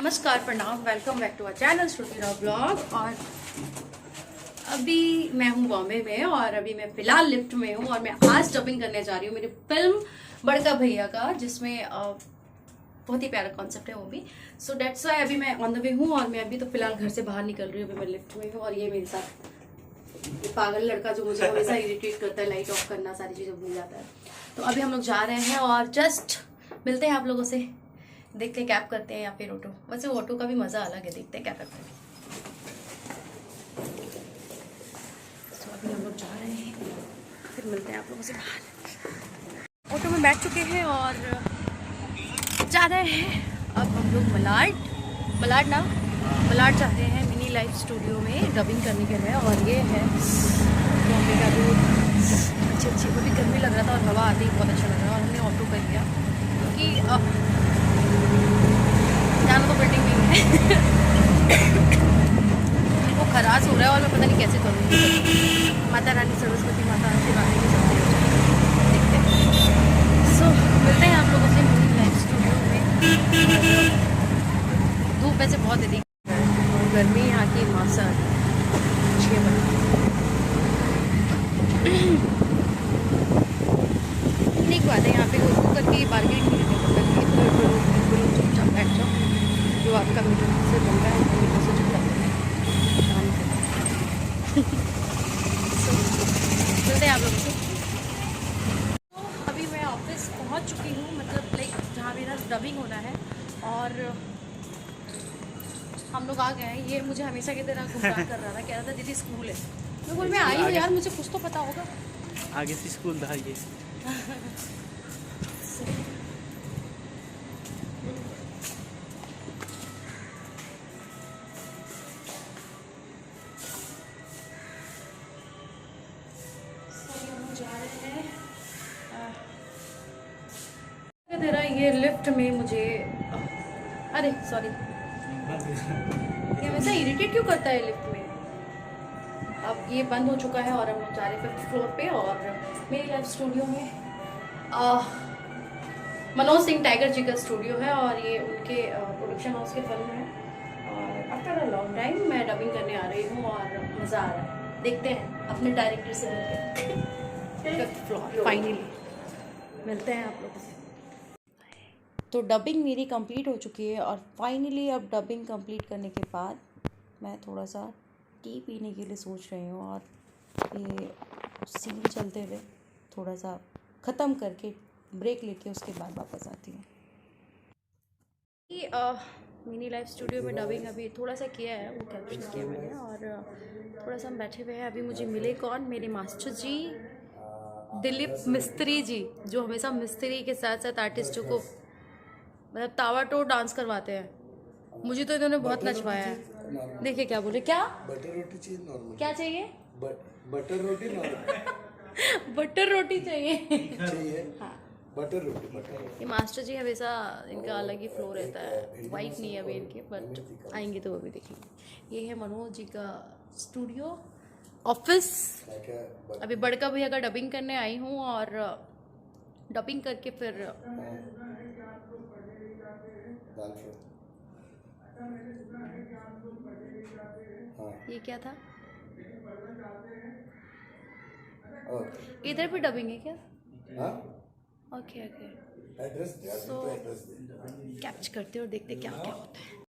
नमस्कार, प्रणाम, welcome back to our channel Shruti Rao blog. और अभी मैं हूँ बॉम्बे में और अभी मैं फिलहाल लिफ्ट में हूँ और मैं आज डबिंग करने जा रही हूँ मेरी फिल्म बड़का भैया का, जिसमें बहुत ही प्यारा कॉन्सेप्ट है वो भी। सो डेट्स वाई अभी मैं ऑन द वे हूँ और मैं अभी तो फिलहाल घर से बाहर निकल रही हूँ। अभी मैं लिफ्ट में हूँ और ये मेरे साथ ये पागल लड़का जो मुझे हमेशा इरिटेट करता है, लाइट ऑफ करना, सारी चीज़ें भूल जाता है। तो अभी हम लोग जा रहे हैं और जस्ट मिलते हैं आप लोगों से, देखते हैं कैब करते हैं या फिर ऑटो। वैसे ऑटो का भी मज़ा अलग है, देखते हैं क्या करते हैं। तो अभी हम लोग जा रहे हैं, फिर मिलते हैं आप लोगों से बाहर। ऑटो में बैठ चुके हैं और जा रहे हैं अब हम लोग मलाड जा रहे हैं मिनी लाइफ स्टूडियो में डबिंग करने के लिए। और ये है बॉम्बे का रोड, अच्छी अभी गर्मी लग रहा था और हवा आती ही बहुत अच्छा लग रहा है। और हमने ऑटो कर लिया क्योंकि जाना तो बिल्डिंग में ही है। वो खराश हो रहा है और मैं पता नहीं कैसे करूँगी। माता रानी सरस्वती माता आशीर्वाद की सब देखते हैं। सो मिलते हैं आप लोगों से मिनी लाइफ स्टूडियो में। धूप वैसे बहुत अधिक है और गर्मी यहाँ की मौसम 6 बजे ठीक बात है। यहाँ पे उसको करके बार्गेनिंग नहीं करनी पड़ती, चुपचाप बैठ जाओ, जो आपका मीटर से बन रहा है मीटर से चुपचाप मिलते हैं आप लोगों से। तो अभी मैं ऑफिस पहुँच चुकी हूँ, मतलब लाइक जहाँ मेरा डबिंग होना है। और हम लोग आ गए हैं। ये मुझे हमेशा की तरह गुमराह कर रहा था, कह रहा था दीदी स्कूल है। मैं बोल मैं आई हूँ यार, मुझे कुछ तो पता होगा। आगे से स्कूल था ये। तेरा ये लिफ्ट में मुझे अरे सॉरी, ये हमेशा इरिटेट क्यों करता है लिफ्ट में। अब ये बंद हो चुका है और हम लोग जा रहे हैं 5th फ्लोर पे। और मेरी लाइफ स्टूडियो में मनोज सिंह टाइगर जी का स्टूडियो है और ये उनके प्रोडक्शन हाउस की फिल्म है। और आफ्टर अ लॉन्ग टाइम मैं डबिंग करने आ रही हूँ और मज़ा आ रहा है। देखते हैं अपने डायरेक्टर से मिलकर 5th फ्लोर फाइनली मिलते हैं आप लोगों से। तो डबिंग मेरी कंप्लीट हो चुकी है और फाइनली अब डबिंग कंप्लीट करने के बाद मैं थोड़ा सा टी पीने के लिए सोच रही हूँ और ये सीन चलते हुए थोड़ा सा ख़त्म करके ब्रेक लेके उसके बाद वापस आती हूँ। मिनी लाइफ स्टूडियो में डबिंग अभी थोड़ा सा किया है, वो कैप्शन किया मैंने। और थोड़ा सा हम बैठे हुए हैं। अभी मुझे मिले कौन, मेरे मास्टर जी दिलीप मिस्त्री जी, जो हमेशा मिस्त्री के साथ साथ आर्टिस्टों को मतलब ताबड़तोड़ डांस करवाते हैं। मुझे तो इन्होंने बहुत नचवाया है। देखिए क्या बोले, क्या बटर रोटी चाहिए नॉर्मल, क्या चाहिए? बटर रोटी नॉर्मल बटर रोटी चाहिए। चाहिए। हाँ, बटर रोटी। ये मास्टर जी हमेशा इनका अलग ही फ्लो रहता है। वाइफ नहीं है अभी इनके, बट आएंगे तो वो भी देखेंगे। ये है मनोज जी का स्टूडियो ऑफिस। अभी बड़का भैया का डबिंग करने आई हूँ और डबिंग करके फिर ये क्या था, इधर भी डबिंग है क्या? ओके ओके, सो कैप्च करते और देखते क्या क्या होता है।